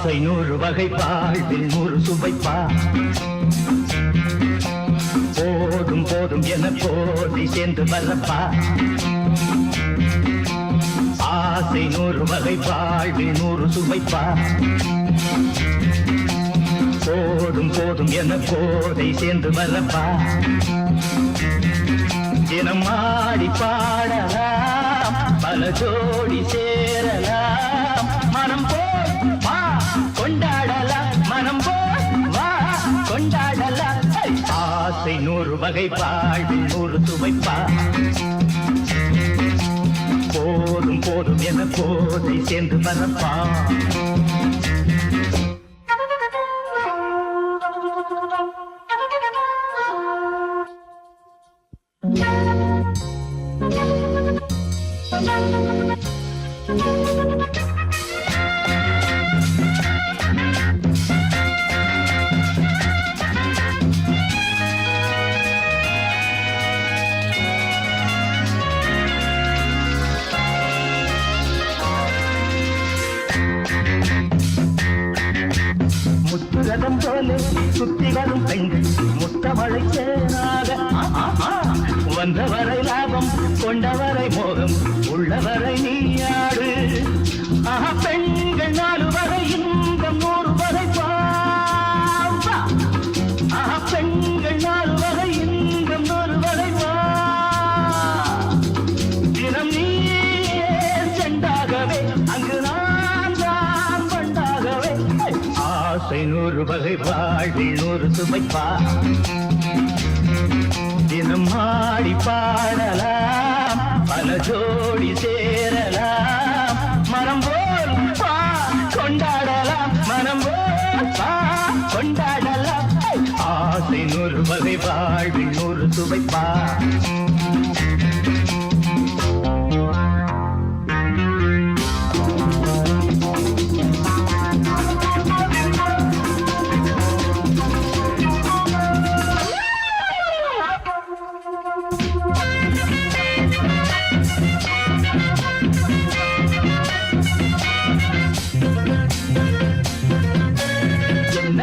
ஆசை நூறு வகை வாழ்வில் நூறு சுவைப்பா போதும் போதும் என போதை சேர்ந்து வரப்பா ஆசை நூறு வகை வாழ்வில் நூறு சுவைப்பா போதும் போதும் என போதை சேர்ந்து வரப்பா தினம் ஆடி பாடலாம் பல ஜோடி சேரலாம் மனம் போல் வா கொண்டாடலாம் மனம் போல் வா கொண்டாடலாம் ஆசை நூறு வகை வாழ்வில் நூறு சுவைப்பா போதும் போதும் என போதை சேர்ந்து வரப்பா முத்துரதம் போல சுத்தி வரும் பெண்கள் முத்தமழை சேனாக வந்தவரை லாபம் கொண்டவரை மோகம் உள்ளவரை நீயாடு பெண்கள் நாலு வரை இன்பம் நூறு வரை பெண்கள் நாலு வரை இன்பம் நூறு வரை தினம் நீயே செண்டாகவே அங்கு நான் தான் பண்டாகவே ஆசை நூறு வகை வாழ்வில் நூறு சுமைப்பா தினம் ஆடி பாடலாம் பல ஜோடி சேரலாம் மனம் போல் பா கொண்டாடலாம் மனம் போல் பா கொண்டாடலாம் ஆசை நூறு வகை வாழ்வில் நூறு சுவைப்பா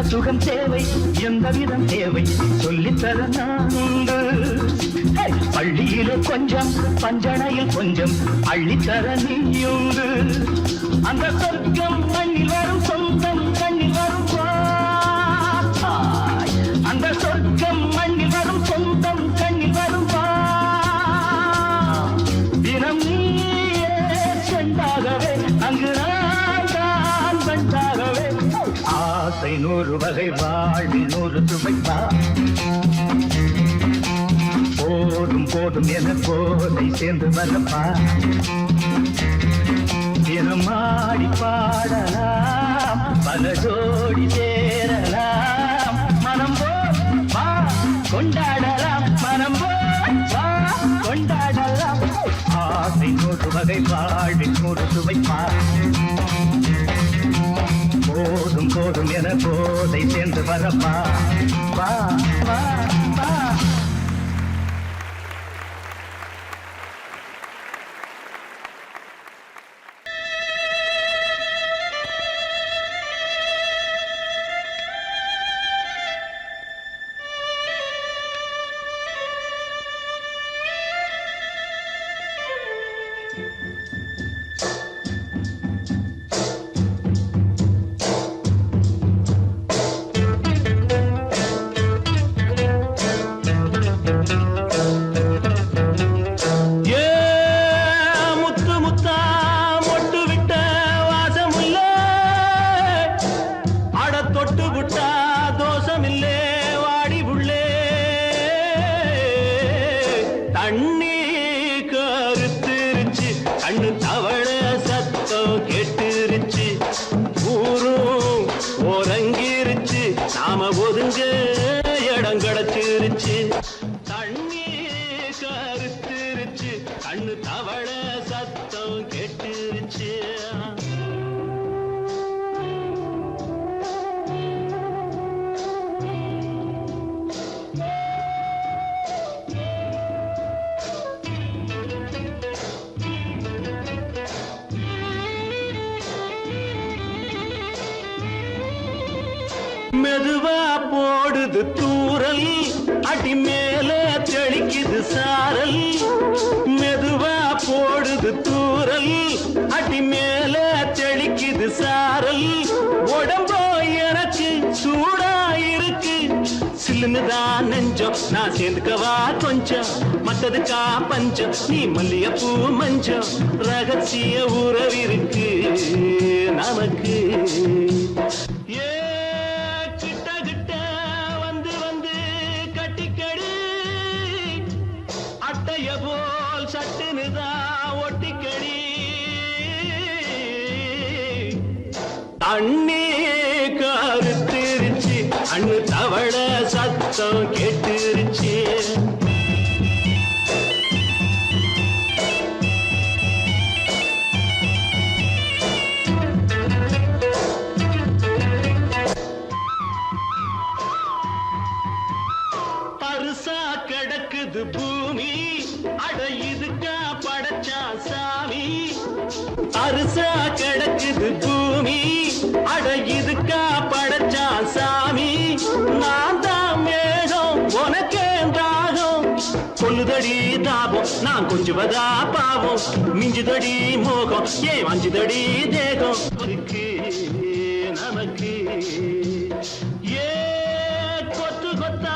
சுகம் தேவை எந்த விதம் தேவை சொல்லித்தர நான் உண்டு பள்ளியிலே கொஞ்சம் பஞ்சனையில் கொஞ்சம் அள்ளித்தர நீயுண்டு அந்த சொர்க்கம் மண்ணில் வரும் சொந்தம் கண்ணில் வரும் அந்த சொர்க்கம் மண்ணில் வரும் சொந்தம் கண்ணில் வரும் தினம் நீயே சென்றாகவே அங்கு நான் தான் வந்தாகவே ஆசை நூறு வகை வாழ்வில் நூறு சுவைப்பா போதும் போதும் என போதை சேர்ந்து வரப்பா தினம் ஆடி பாடலாம் பல ஜோடி சேரலாம் மனம் போல் வா கொண்டாடலாம் மனம் போல் வா கொண்டாடலாம் ஆசை நூறு வகை வாழ்வில் நூறு சுவைப்பா போதும் போதும் என போதை சேர்ந்து வரப்பா வா வா வா மெதுவா போடுது தூரல் அடி மேல தெளிக்குது சாரல் மெதுவா போடுது தூரல் அடி மேல தெளிக்குது சாரல் உடம்போ எனக்கு சூடா இருக்கு சில்லுன்னுதான் நெஞ்சம் நான் சேர்ந்துக்கவா கொஞ்சம் மத்ததுக்கா பஞ்சம் நீ மல்லிகைப்பூ மஞ்சம் ரகசிய உறவிருக்கு நமக்கு போல் சட்டுனுதா ஒட்டிக்கடி தண்ணி கருத்திருச்சு அண்ணு தவள சத்தம் கேட்டுருச்சு பருசா கிடக்குது பூமி அட இதுக்கா படைச்சா சாமி அரிசா கிடக்குது பூமி அட இதுக்கா படைச்சா சாமி நான் தான் மேகம் உனக்கே தாகம் கொல்லுதடி தாபம் நான் கொஞ்சுவதா பாவம் மிஞ்சுதடி மோகம் ஏன் வஞ்சுதடி தேகம் நமக்கு ஏ கொத்து கொத்தா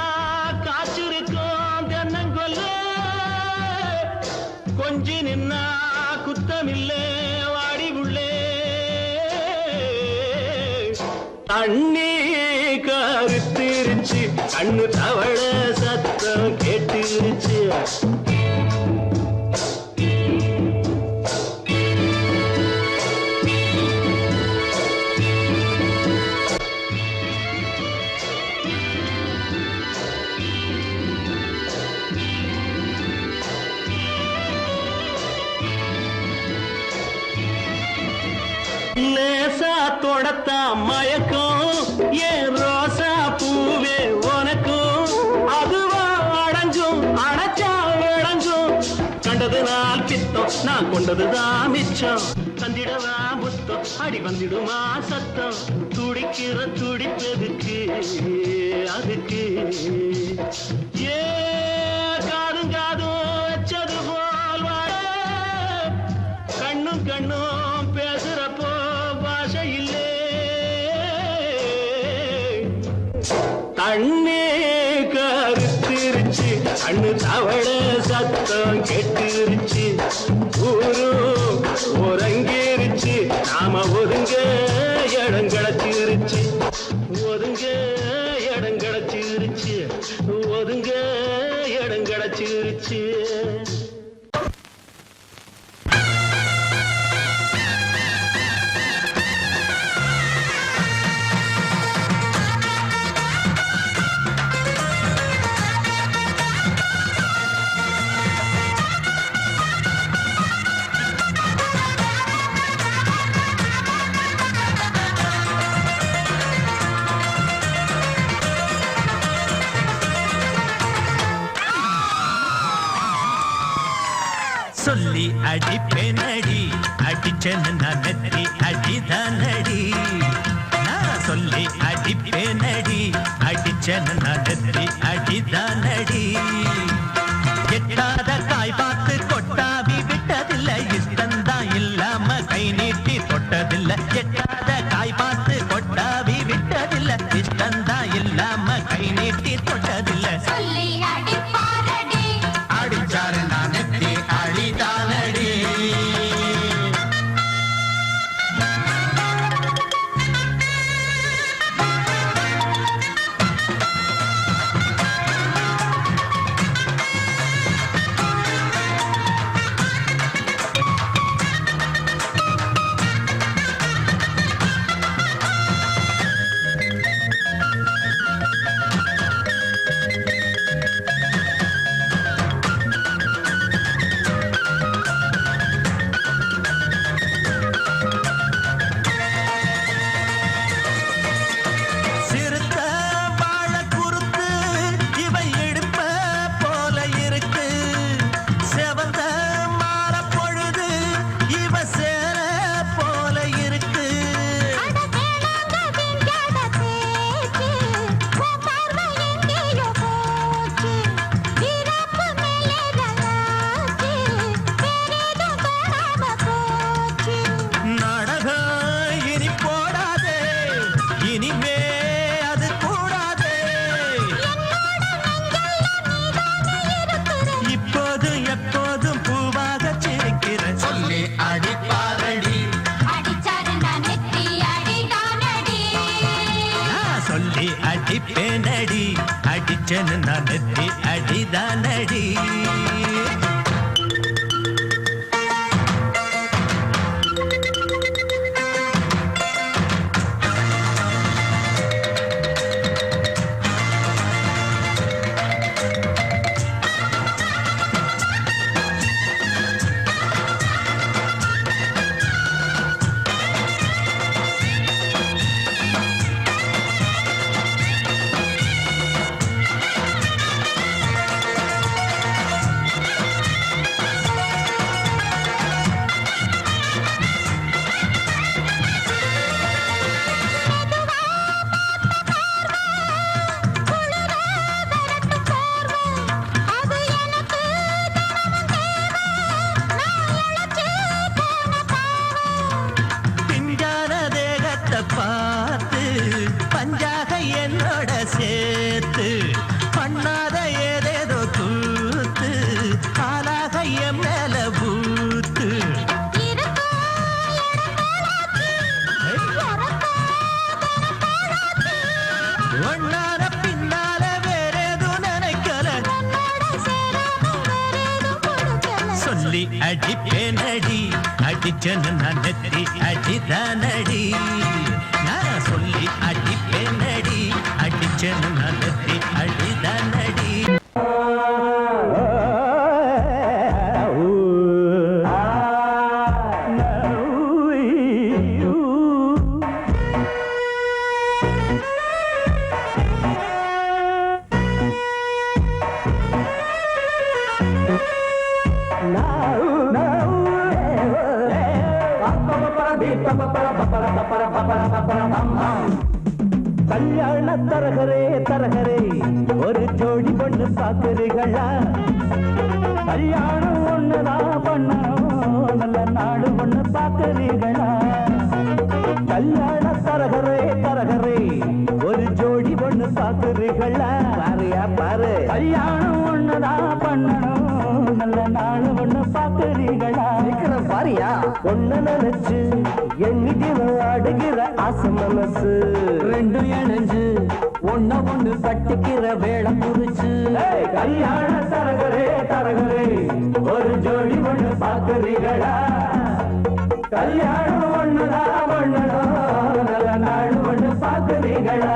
கொஞ்சி நின்னா குத்தமில்லே வாடி உள்ளே தண்ணி கருத்திருச்சு கண்ணு தவள சத்தம் கேட்டுருச்சு லேசா தொடத்தா மயக்கம் ஏன் ரோசா பூவே உனக்கும் அதுவா அடைஞ்சும் அடைச்சா விளங்கும் கண்டது நாள் பித்தம் நான் கொண்டதுதான் மிச்சம் தந்திடவா புத்தம் அடி வந்திடுமா சத்தம் துடிக்கிற துடிப்பதுக்கு அதுக்கு ஏ காதும் காதும் வச்சது போல் வாழ கண்ணும் கண்ணும் பேசுறப்போ பாஷை இல்லே தண்ணி கருத்திருச்சு கண்ணு தவள சத்தம் கெட்டுருச்சு ஊரும் ஒருங்கிருச்சு நாம ஒதுங்க இடம் கிடச்சிருச்சு ஒதுங்க இடம் கிடச்சிருச்சு ஒதுங்க இடம் கிடச்சிருச்சு சொல்லி அடிப்பேனடி அடிச்சேன்னு நான் நெத்தி அடிதானடி நான் சொல்லி அடிப்பேனடி அடிச்சேன்னு நான் நெத்தி அடிதானடி எட்டாத காய் பார்த்து கொட்டாவி விட்டதில்லை இஷ்டந்தான் இல்லாம கை நீட்டி தொட்டதில்லை எட்டாத காய் பார்த்து கொட்டாவி விட்டதில்லை இஷ்டந்தான் இல்லாம கை நீட்டி தொட்டதில்லை அடிச்சாரு நான் நெத்தி அடிதானடி அடிச்சேன்னு நான் நெத்தி அடிதானடி. பார்த்து பஞ்சாக என்னோட சேர்த்து பண்ணாத ஏதேதோ கூத்து காலாக என் மேல பூத்து ஒன்னார பின்னால வேறேதும் நினைக்கல சொல்லி அடிப்பேனடி அடிச்சன்னு நான் நெத்தி அடிதானடி. நான் சொல்லி அடிப்பேனடி அடிச்சன்னு நான் நெத்தி அடிதானடி. கல்யாண தரகரே தரகரே ஒரு ஜோடி பொண்ணு பாக்குறீங்களா? கல்யாணம் ஒண்ணுதான் பண்ணணும் நல்ல நாடு ஒண்ணு பாக்குறீங்களா? கல்யாண தரகரே தரகரே ஒரு ஜோடி பொண்ணு பாக்குறீங்களா? பாருயா பாரு, கல்யாணம் ஒண்ணுதான் பண்ணணும் நல்ல நாடு ஒண்ணு பாக்குறீங்களா? பாரியா ஒண்ணு நினைச்சு எண்ணிட்டு ஆடுகிற ஆசை மனசு ரெண்டும் இணைஞ்சு ஒண்ணு ஒண்ணு கட்டிக்கிற வேலை குறிச்சு. கல்யாண தரகரே தரகரே ஒரு ஜோடி ஒண்ணு பாக்குறீங்களா? கல்யாணம் ஒண்ணுதான் ஒண்ணுதான் நல்ல நாடு ஒண்ணு பாக்குறீங்களா?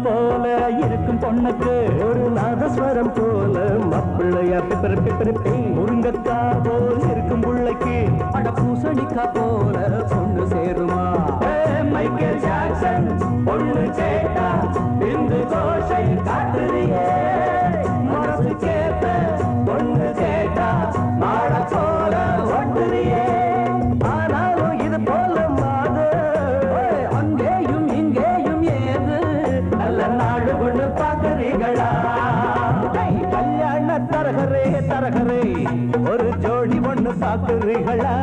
போல இருக்கும் பொண்ணுக்கு ஒரு நாதஸ்வரம் போல மப்பிள்ளையா முருங்கக்கா போல் இருக்கும் பிள்ளைக்கு அட பூசணிக்கா போல பொண்ணு சேருமா? மைக்கேல் ஜாக்சன் பொண்ணு கேட்டா பிந்து கோஷை காட்டுறியே, மனசு கேட்ட பொண்ணு கேட்டா மாட போல ஒட்டுறியே. ஆனாலும் இது போல மாது அங்கேயும் இங்கேயும் ஏது நல்ல நாடு ஒண்ணு பாக்குறீங்களா? கல்யாண தரகரே தரகரே ஒரு ஜோடி ஒண்ணு பாக்குறீங்களா?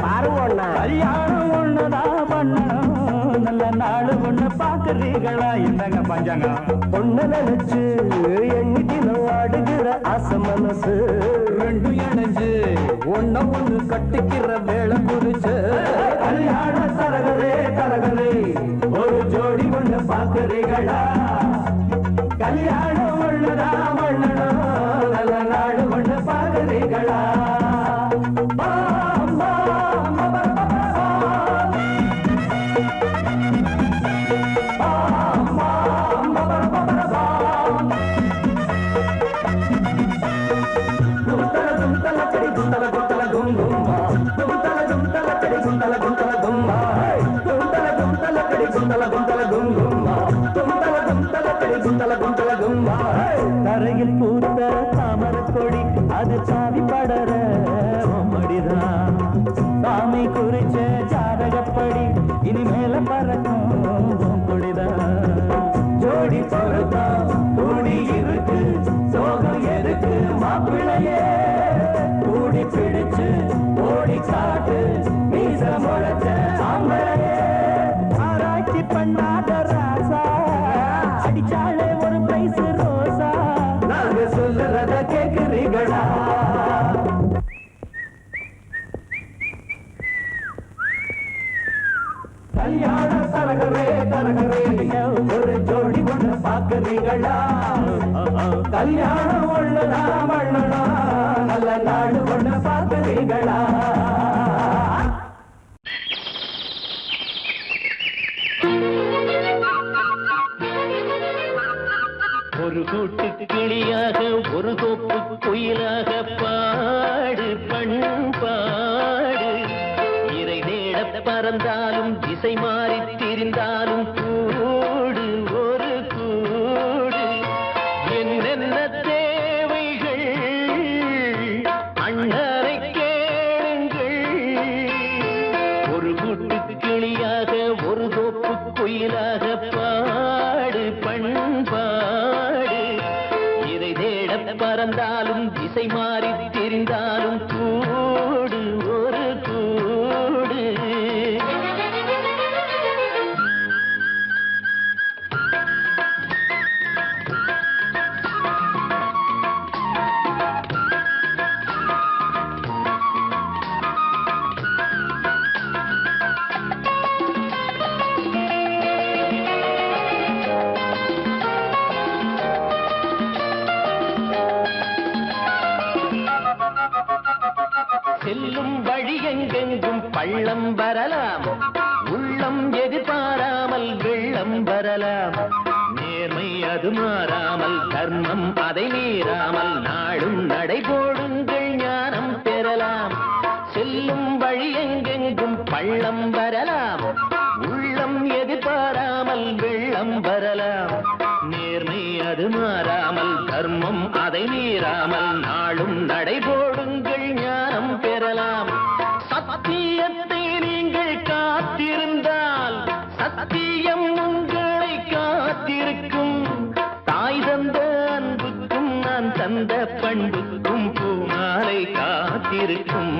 பாரு ஒண்ணா கல்யாணம் ஒண்ணுதான் பண்ணணும் நல்ல நாடு ஒண்ணு பாக்குறீங்களா? என்னங்க பஞ்சாங்க பொண்ணு நினைச்சு எண்ணிட்டு ஆடுகிற ஆசை மனசு ரெண்டும் இணைஞ்சு ஒண்ணு ஒண்ணு கட்டிக்கிற வேலை குறிச்சு. கல்யாண தரகரே தரகரே ஒரு ஜோடி ஒண்ணு பாக்குறீங்களா? கல்யாணம் ஒண்ணுதான் பண்ணணும் நல்ல நாடு ஒண்ணு பாக்குறீங்களா? தரையில் பூத்த தாமர கொடி அது சாவி படர மடிதான் சாமி குறிச்ச ஜாதகப்படி இனிமேல பறக்கும் கொடிதான். ஜோடி பொறுத்தான் கூடி இருக்கு சோகம் எருக்கு மாப்பிள்ளையே தருகிறேன் ஒரு ஜோடி ஒண்ணு பாக்குறீங்களா கல்யாணம் ஒண்ணுதான் பண்ணணும் நல்ல நாடு ஒண்ணு பாக்குறீங்களா ஒரு கூட்டு கிளியாக ஒரு தோப்பு குயிலாக பாடு பண்பாடு இறை தேட பறந்தாலும் திசை மாறி திரிந்தாலும் கூடு ஒரு கூடு என்னென்ன தேவைகள் அண்ணரை கேளுங்கள் ஒரு கூட்டு கிளியாக ஒரு தோப்பு குயிலாக பாடு பண்பாடு இதை தேட பறந்தாலும் திசை மாறி தெரிந்தாலும் கூடு ஒரு கூடு செல்லும் வழி எங்கெங்கும் பள்ளம் வரலாம் உள்ளம் எதிர்பாராமல் வெள்ளம் வரலாம் நேர்மை அது மாறாமல் தர்மம் அதை மீறாமல் நாடும் நடைபோடுங்கள் ஞானம் பெறலாம் செல்லும் வழி எங்கெங்கும் பள்ளம் வரலாம் உள்ளம் எதிர்பாராமல் வெள்ளம் வரலாம் நேர்மை அது மாறாமல் தர்மம் அதை மீறாமல் நாளும் நடைபோடுங்கள் ஞானம் பெறலாம் சத்தியத்தை நீங்கள் காத்திருந்தால் சத்தியம் உங்களை காத்திருக்கும் தாய் தந்த அன்புக்கும் நான் தந்த பண்புக்கும் பூமாலை காத்திருக்கும்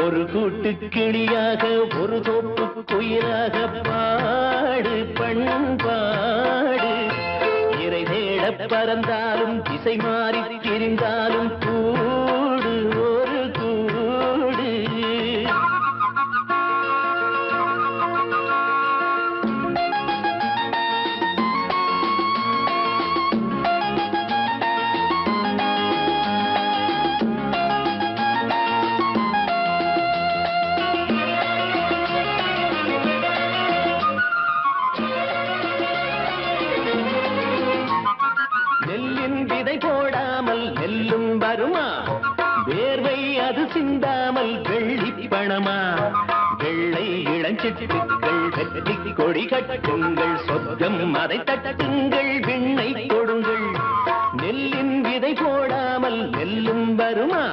ஒரு கூட்டு கிளியாக ஒரு தோப்பு குயிலாக பாடு பண்பாடு இறை தேட பறந்தாலும் திசை மாறி திரிந்தாலும் கூடு ஒரு கூடு போடாமல் நெல்லும் வருமா வேர்வை அது சிந்தாமல் வெள்ளி பணமா வெள்ளை இளஞ்சிட்டுக்கள் வெற்றி கொடி கட்டுங்கள் சொர்க்கம் அதை தட்டுங்கள் விண்ணை கொடுங்கள் நெல்லின் விதை போடாமல் நெல்லும் வருமா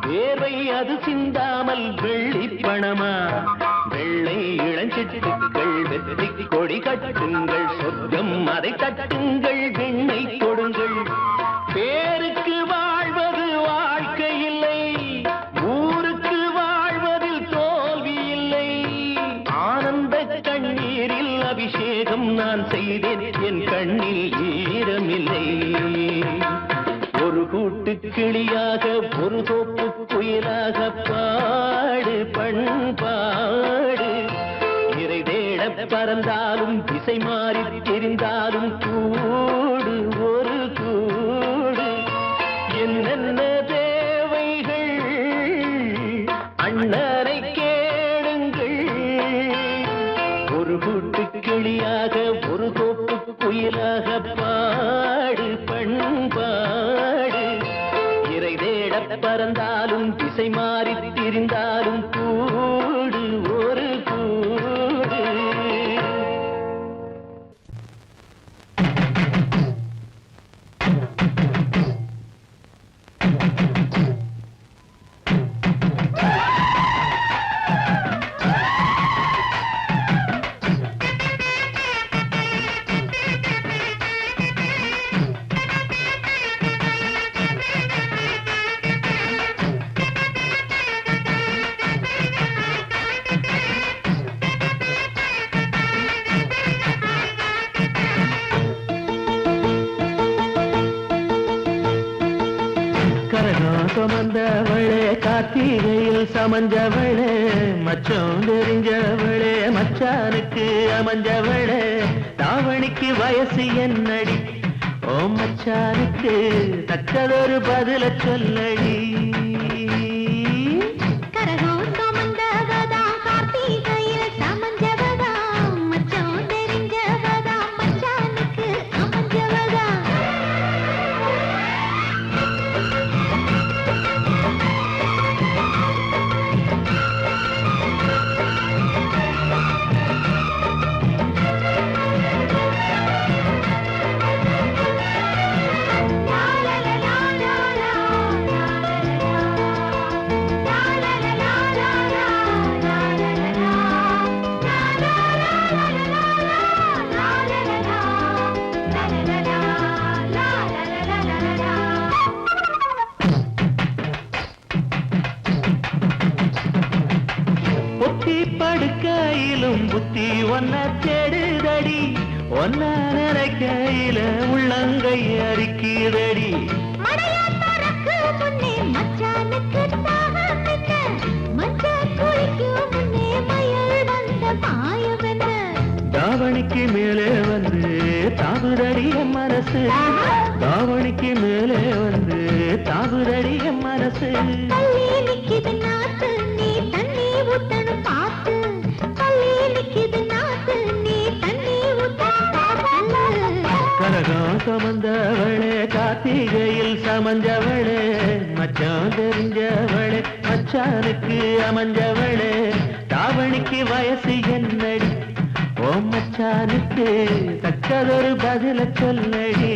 வேர்வை அது சிந்தாமல் வெள்ளி பணமா வெள்ளை இளஞ்சிட்டுக்கள் வெற்றி கொடி கட்டுங்கள் சொர்க்கம் அதை தட்டுங்கள் விண்ணை கொடுங்கள் பேருக்கு வாழ்வது வாழ்க்கை இல்லை ஊருக்கு வாழ்வதில் தோல்வி இல்லை ஆனந்த கண்ணீரில் அபிஷேகம் நான் செய்தேன் என் கண்ணில் ஈரமில்லை ஒரு கூட்டு கிளியாக ஒரு தோப்பு குயிலாக பாடு பண்பாடு இறை தேட பறந்தாலும் திசை மாறி தெரிந்தாலும் கூடு ஒரு கூடு என்னென்ன தேவைகள் அண்ணரை கேளுங்கள் ஒரு கூட்டு கிளியாக ஒரு தோப்பு குயிலாக பாடு பண்பாடு இறை தேட பறந்தாலும் திசை மாறி திரிந்தாலும் கூடு ஒரு கூடு கரகாட்டம் வந்தவளே கார்த்திகையில் கார்த்திகையில் சமஞ்சவளே மச்சம் தெரிஞ்சவளே மச்சானுக்கு அமைஞ்சவளே தாவணிக்கு வயசு என்னடி ஓ மச்சானுக்கு தக்கதொரு பதில சொல்லடி படுக்கையிலும் புத்தி ஒன்ன தேடுதடி ஒன்ன நினைக்கையில உள்ளங்கை அரிக்குதடி தாவணிக்கு மேலே வந்து தாவுதடிய மனசு தாவணிக்கு மேலே வந்து தாவுதடிய மனசு கரகம் சுமந்தவளே கார்த்திகையில் சமஞ்சவளே மச்சான் தெரிஞ்சவளே மச்சானுக்கு அமைஞ்சவளே தாவணிக்கு வயசு என்னடி ஓ மச்சானுக்கு தக்கதொரு பதில சொல்லடி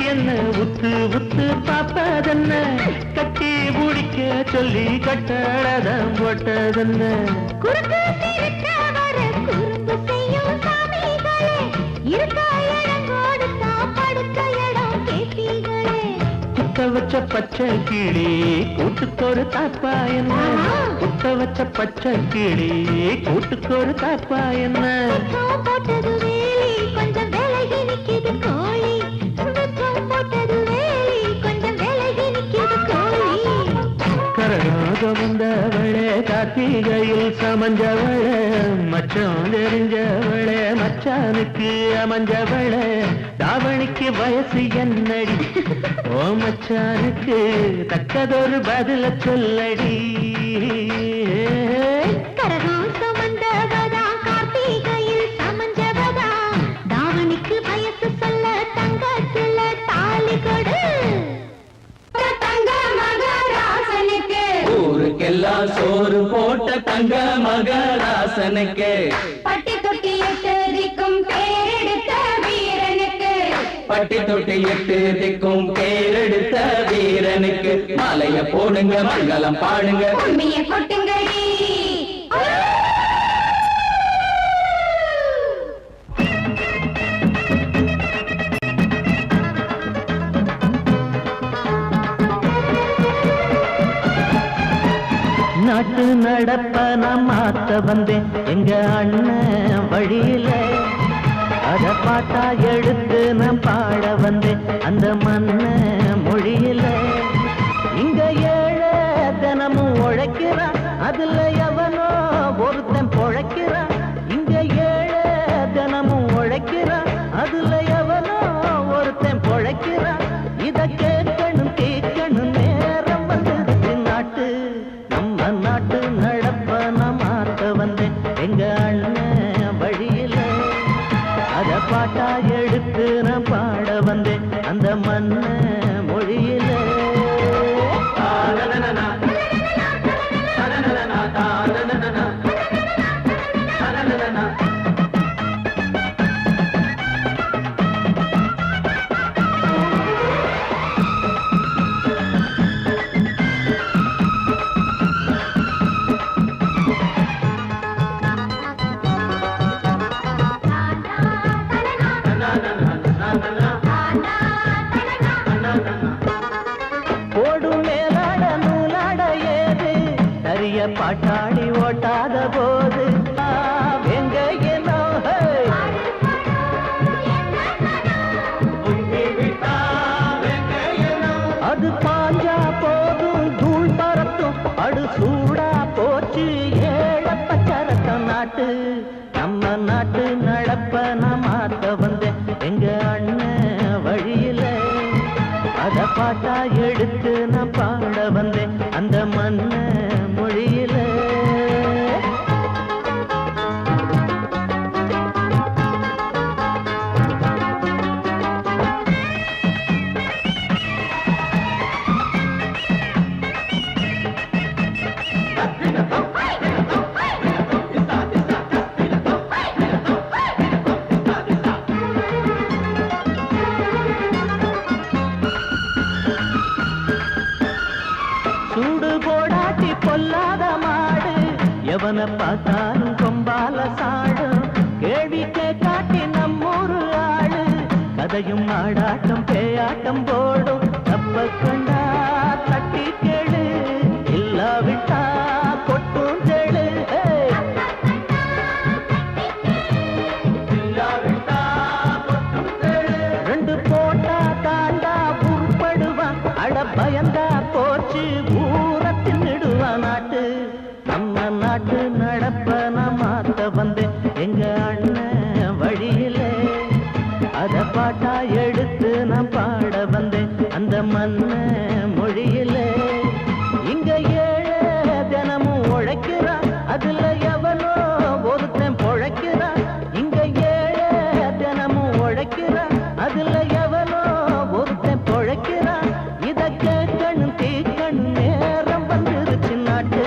என்ன உத்து உத்து பாப்பதென்ன கட்டி முடிக்க சொல்லி கட்டழதம் போட்டதென்ன குத்த வச்ச பச்சை கிளி கூட்டுக்கொரு தாப்பா என்ன குத்த வச்ச பச்சை கிளி கூட்டுக்கொரு தாப்பா என்ன கொஞ்சம் விலகி நிக்குது கோழி கரகாக வந்தவளே கார்த்திகையில் சமஞ்சவளே மச்சம் தெரிஞ்சவளே மச்சானுக்கு அமைஞ்சவளே தாவணிக்கு வயசு என்னடி ஓ மச்சானுக்கு தக்கதொரு பதில சொல்லடி ஊருக்கெல்லாம் சோறு போட்ட தங்க மகராசனுக்கு பட்டி தொட்டி எட்டு திக்கும் பேரெடுத்த வீரனுக்கு பட்டி தொட்டி எட்டு திக்கும் பேரெடுத்த வீரனுக்கு மாலைய போடுங்க மங்களம் பாடுங்க உண்மையை கொட்டுங்கடி நாட்டு நடப்ப நான் மாத்த வந்தேன் எங்க அண்ணன் வழியில அத பாட்டா எடுத்து நான் பாட வந்தேன் அந்த மண்ண மொழியில இங்க ஏழை தினமும் உழைக்கிறான் அதுல எவனோ ஒருத்தன் பொழைக்கிறான் இங்க ஏழை தினமும் உழைக்கிறான் அதுல எவனோ ஒருத்தன் பொழைக்கிறான் இத கேட்கணும் கேட்கணும் நேரம் வந்ததுக்கு நாட்டு நாட்டு நடப்ப நான் மாத்த வந்தேன் எங்க அண்ணன் வழியில அத பாட்டா எடுத்து நான் பாட வந்தேன் அந்த மண்ண பாட்டாளி ஓட்டாத போது எங்க என்னோ அது பாஞ்சா போதும் தூள் பறத்தும் அடு சூடா போச்சு ஏழப்பச்சரத்தம் நாட்டு நம்ம நாட்டு நடப்ப நான் மாத்த வந்தேன் எங்க அண்ணன் வழியில அத பாட்டா எடுத்து நான் பாட வந்தேன் அந்த மண்ண மொழியில எவனை பார்த்தாலும் கொம்பால சாடும் கேள்விக்கே காட்டி நம்மூரு ஆளு கதையும் ஆடாட்டம் பேயாட்டம் போடும் தப்ப கண்டா தட்டி கேளு இல்லாவிட்டா கொட்டும் கேளு ரெண்டு போட்டா தாண்டா உருப்படுவான் அட பயந்தா போச்சு ஊரத்தில் நிடுவான் நாட்டு நம்ம நாட்டு நடப்ப நான் மாத்த வந்தேன் எங்க அண்ணன் வழியில அத பாட்டா எடுத்து நான் பாட வந்தேன் அந்த மண்ண மொழியில இங்க ஏழை தினமும் உழைக்கிறான் அதுல எவனோ ஒருத்தன் பொழைக்கிறான் இங்க ஏழை தினமும் உழைக்கிறான் அதுல எவனோ ஒருத்தன் பொழைக்கிறான் இத கேட்கணும் தீக்கணும் நேரம் வந்துருச்சு நாட்டு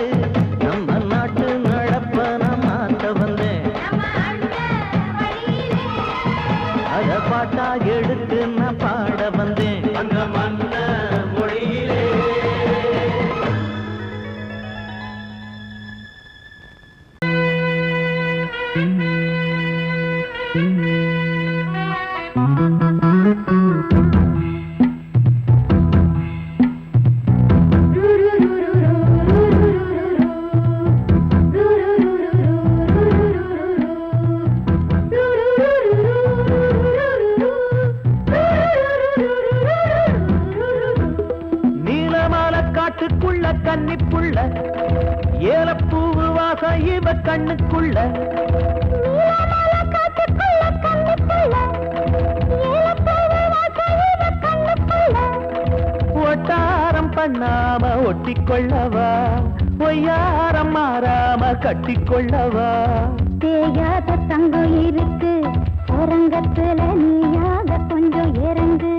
பாட்டா எடுத்து நான் பாட வந்தேன் அந்த மண்ண மொழியிலே கன்னிப்புள்ள ஏலப்பூவு வாசம் இவ கண்ணுக்குள்ள ஒட்டாரம் பண்ணாம ஒட்டிக்கொள்ளவா பொய்யாரம் மாறாம கட்டிக்கொள்ளவா தேயாத தங்கம் இருக்கு அரங்கத்துல நீயாக கொஞ்சம் இறங்கு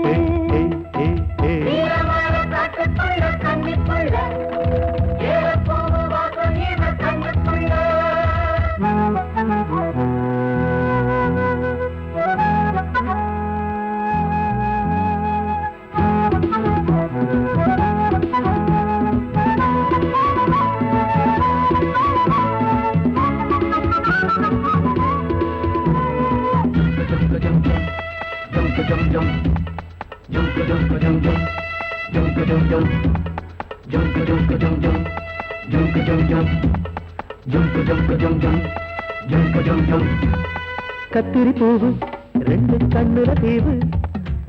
கத்திரி பூவு ரெண்டு கண்ணுல தீவு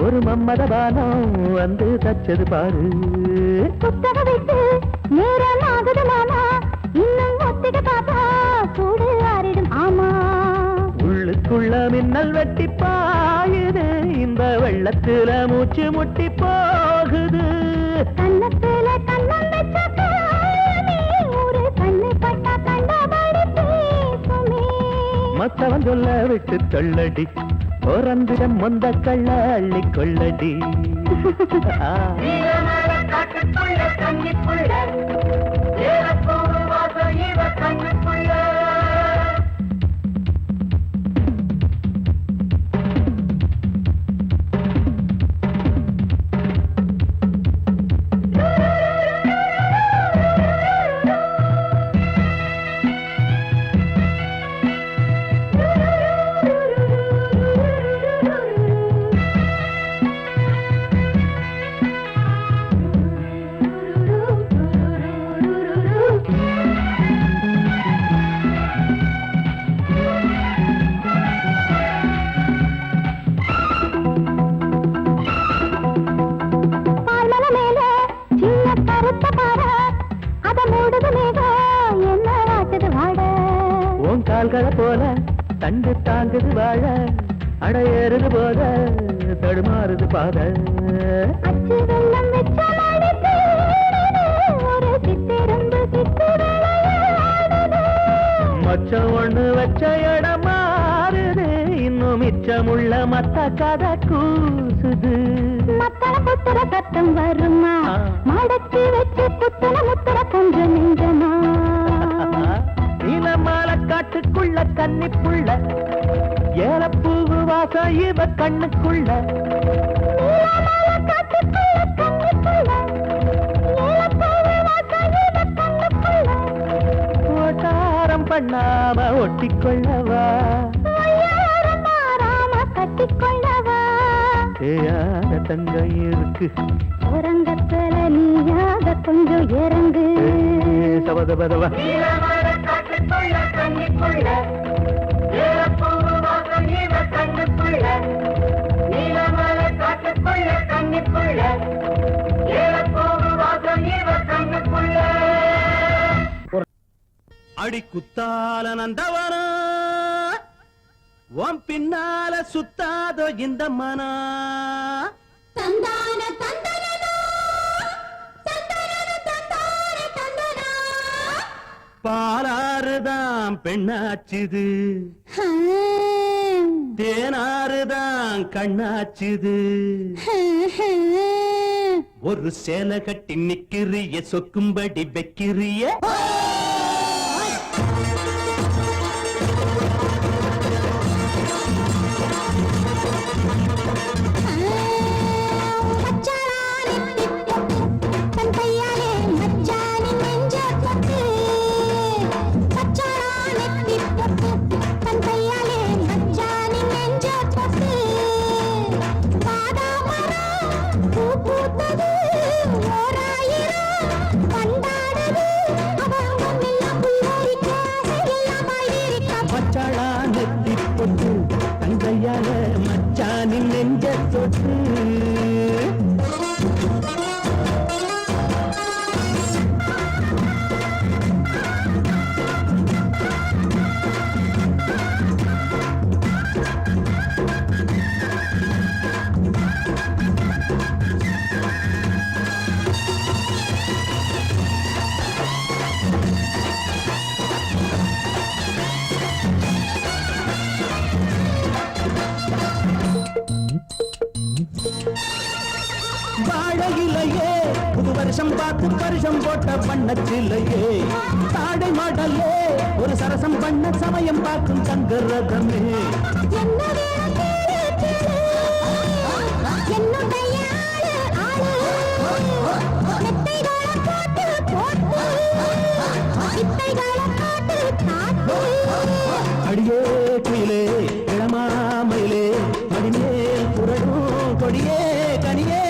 ஒரு மம்மதபானம் வந்து தச்சது பாரு புத்தக வைத்து நேரம் ஆகுது மாமா இன்னும் ஒத்திக பாப்பா சூடு ஆறிடும் ஆமா உள்ளுக்குள்ள மின்னல் வெட்டி பாயுது இந்த வெள்ளத்துல மூச்சு முட்டி போகுது கண்ணத்துல கண்ணம் வச்ச ஒரு கண்ணு பட்டா கண்டபடி பேசுமே மத்தவன் சொல்ல விட்டு தொள்ளடி ஓரந்திடம் மொந்த கள்ள அள்ளி கொள்ளடி கால்களை போல தண்டு தாங்குது வாழ அடையேறுது போத தடுமாறுது பாத அச்சு வெள்ளம் வெச்ச மழைக்கு ஒரு சித்திரம்பு சித்திரளையாடுது. மச்சம் ஒண்ணு வச்ச இடம் மாறுது இன்னும் மிச்சமுள்ள மத்த கதை கூசுது மத்தள புத்தர சத்தம் வருமா ஆ. மடக்கி வச்சு புத்தன முத்தர கொஞ்சம் நெஞ்சமா நீலமால காட்டுக்குள்ள கன்னிப்புள்ள ஏலப்பூவு வாசம் இவ கண்ணுக்குள்ள நீலமலை காட்டுக்குள்ள கன்னிப்புள்ள, நீலப்பூவு வாசம் இவ கண்ணுக்குள்ள. ஓட்டாரம் பண்ணாம ஒட்டிக்கொள்ளவா ஒய்யாரம் மாறாம கட்டிக்கொள்ளவா தேயாத தங்கம் இருக்கு உறங்கத்துல நீயாக கொஞ்சம் இறங்கு சபதபதவா அடி குத்தால நந்தவனா உன் பின்னால சுத்தாதோ இந்த மனா தந்தான தந்தனோ தந்தனோ தந்தானே தந்தனா பாலாறுதான் பெண்ணாச்சுது தேனாறுதான் கண்ணாச்சுது ஒரு சேலை கட்டி நிக்கிறிய சொக்கும்படி வைக்கிறிய மச்சாளா நெத்தி பொட்டு தங்கையால மச்சானின் நெஞ்ச தொட்டு வாழையிலையே புது வருஷம் பார்த்து வருஷம் போட்ட பண்ணச்சிலையே தாடை மாடலே ஒரு சரசம் பண்ண சமயம் பார்க்கும் சங்கரதமே அடியே குயிலே இளமாமயிலே மடிமேல் புரடும் கொடியே கனியே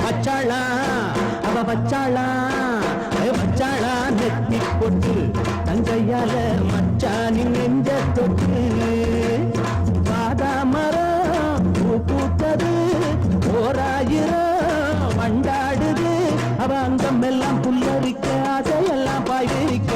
வச்சாளா அவ வச்சாளா வச்சாளா நெத்தி பொட்டு தங்கையால மச்சானின் நெஞ்ச தொட்டு பாதா மரம் பூ பூத்தது ஓராயிரம் வண்டாடுது அவ அங்கம் எல்லாம் புல்லரிக்க ஆசையெல்லாம் பாய்விக்க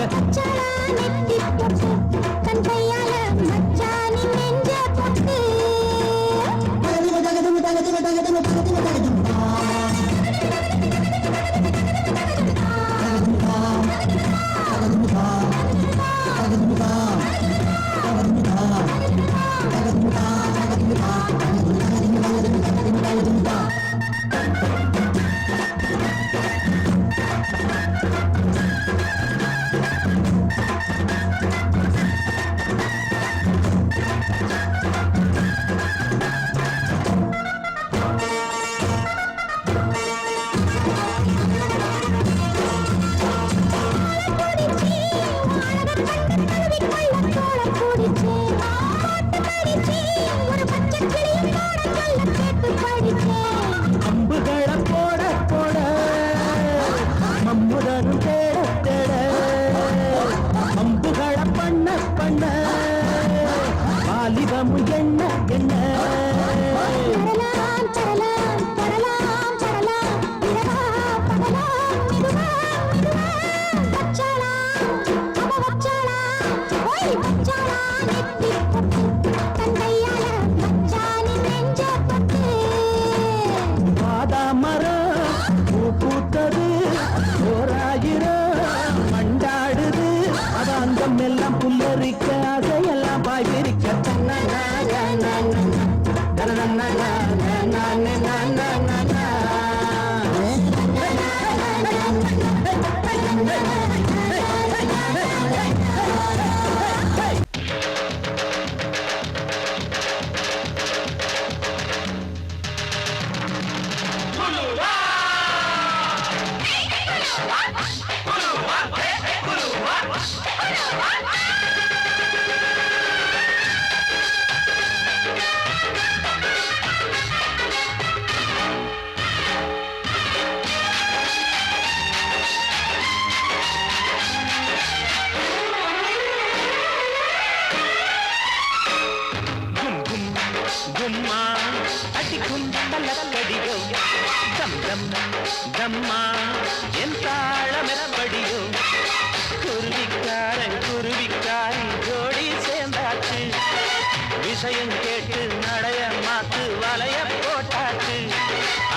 அம்புகளை போட போட மம்முதனும் தேட தேட அம்புகளை பண்ண பண்ண வாலிபமும் என்ன என்ன வச்சாளா அங்கம் எல்லாம் புல்லரிக்க அசையெல்லாம் பாய் பிரிக்க கம்மா என் தாளமெப்படியோ குருவிக்காரி ஜோடி சேர்ந்தாச்சு விஷயம் கேட்டு நடைய மாத்து வலைய போட்டாச்சு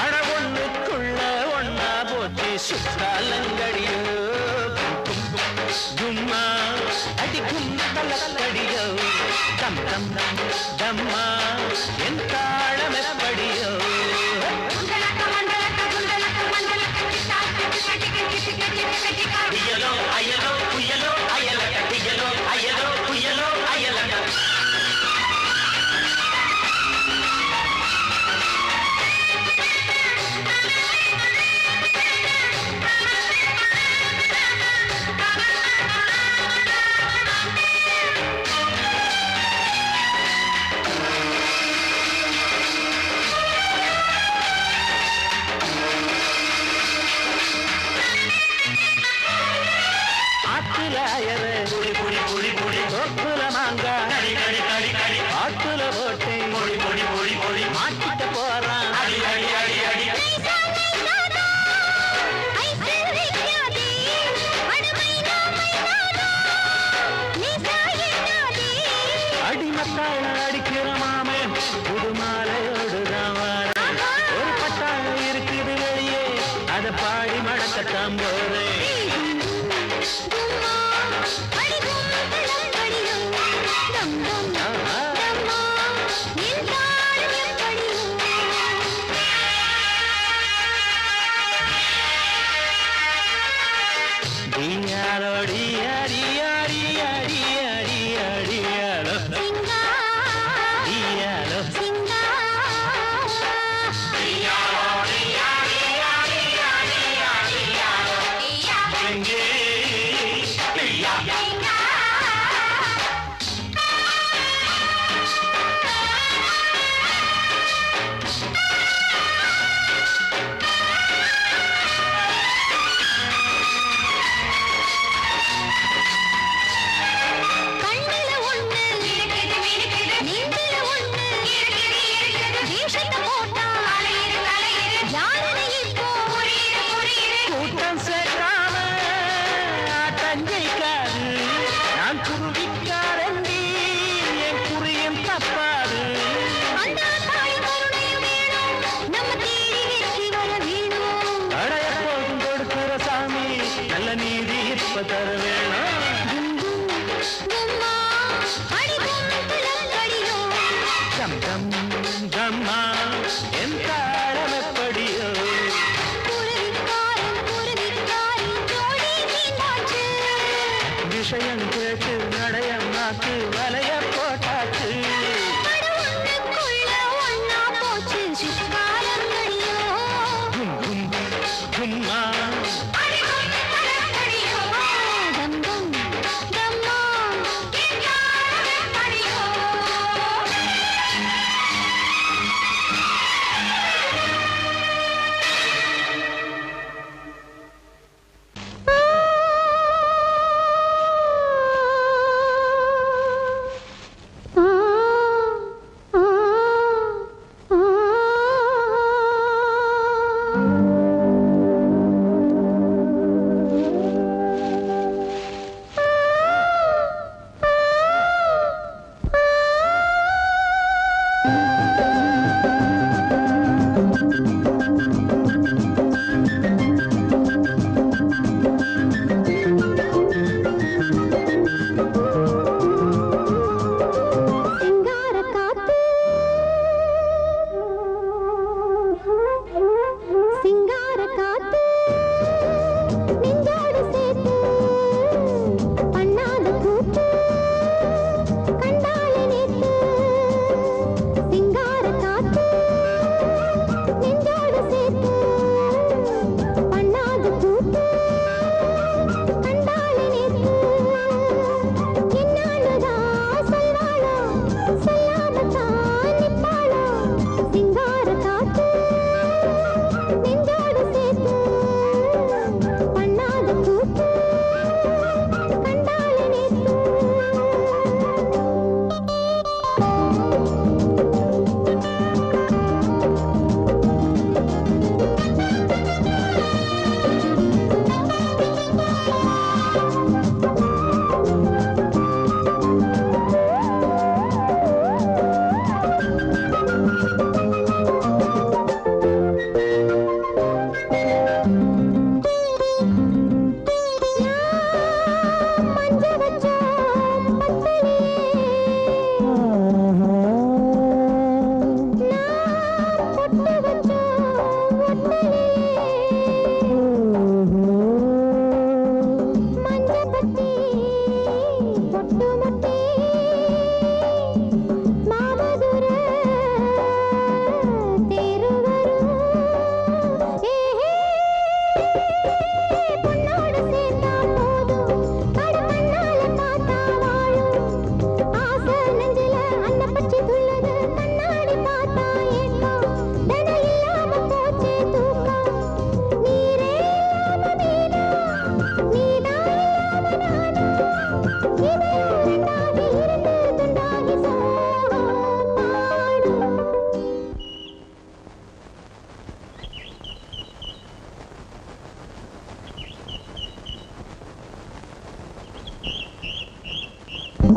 அட ஒண்ணுக்குள்ள ஒன்னா போச்சு சுத்தாலங்கடியோ கும்மா அடிக்கும் தலக்கடியோ கம் கம் கம்மா என் தாளமெப்படியோ அயலோ புயலோ அயலக அயலோ புயலோ அயலக ஆட்டுல போட்டு மாட்டிட்ட போறான் அடிமத்தாள் அடிக்கிற மாமே புது மாலையோடுதான் ஒரு பட்டாளம் இருக்குது வெளியே அதை பாடி மடக்கத்தான் போறேன் விஷயம் கேட்டு நடைய மாத்து வலைய போட்டாச்சு கும்மா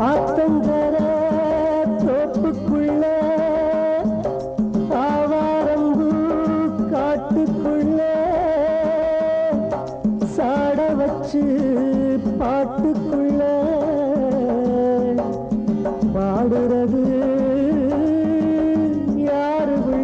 ஆத்தங்கர தோப்புக்குள்ள ஆவாரம்பூ காட்டுக்குள்ள சாட வச்சு பாட்டுக்குள்ள பாடுறது யாரு உள்ள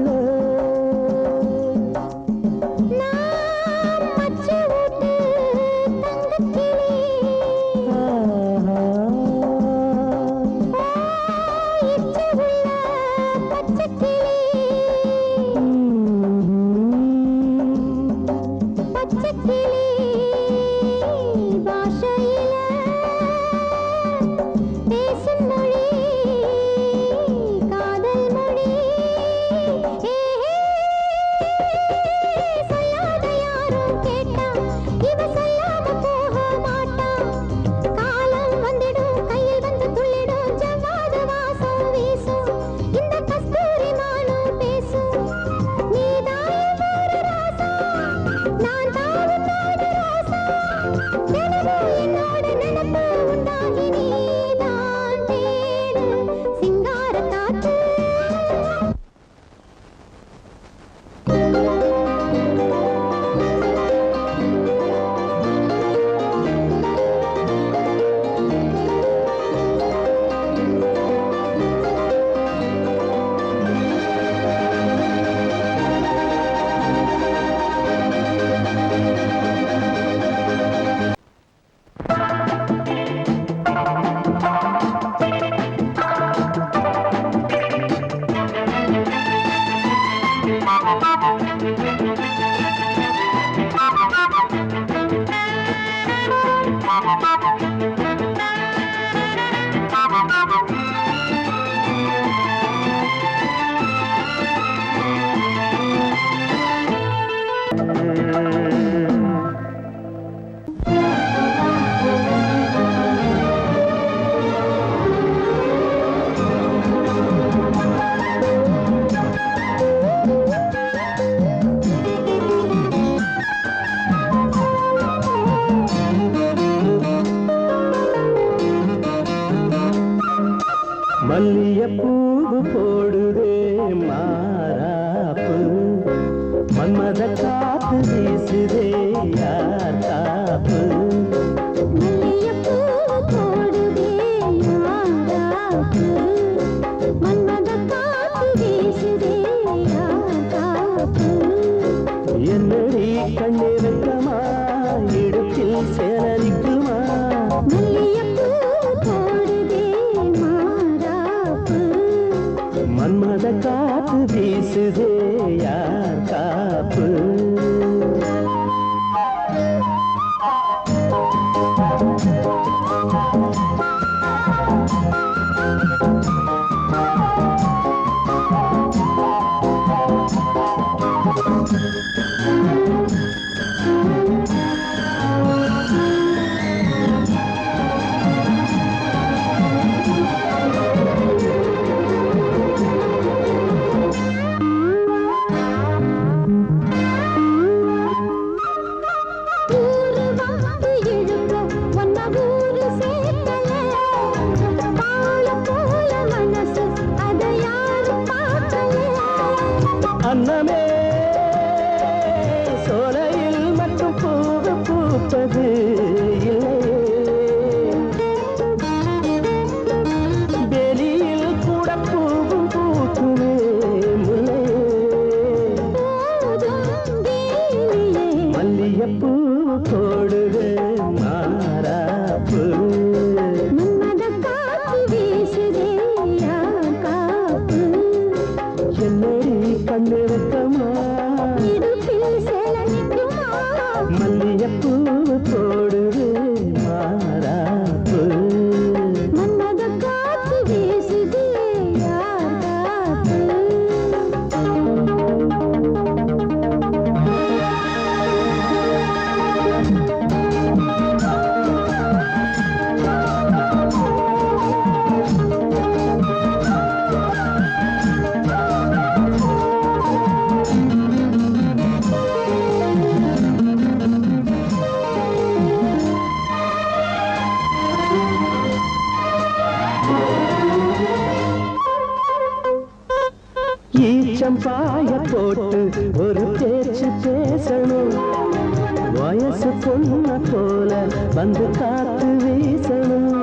மல்லியப்பூவு போடுதே மாறாப்பு மன்மத காத்து வீசுதே யார் காப்பு என்னடி கண்ணிருக்கமா இடுப்பில் சேலரிக்குமா மன்மத காத்து வீசுதே யார் காப்பு வெளிச்சம் பாய போட்டு ஒரு பேச்சு பேசணும் வயசு பொண்ண போல வந்து காத்து வீசணும்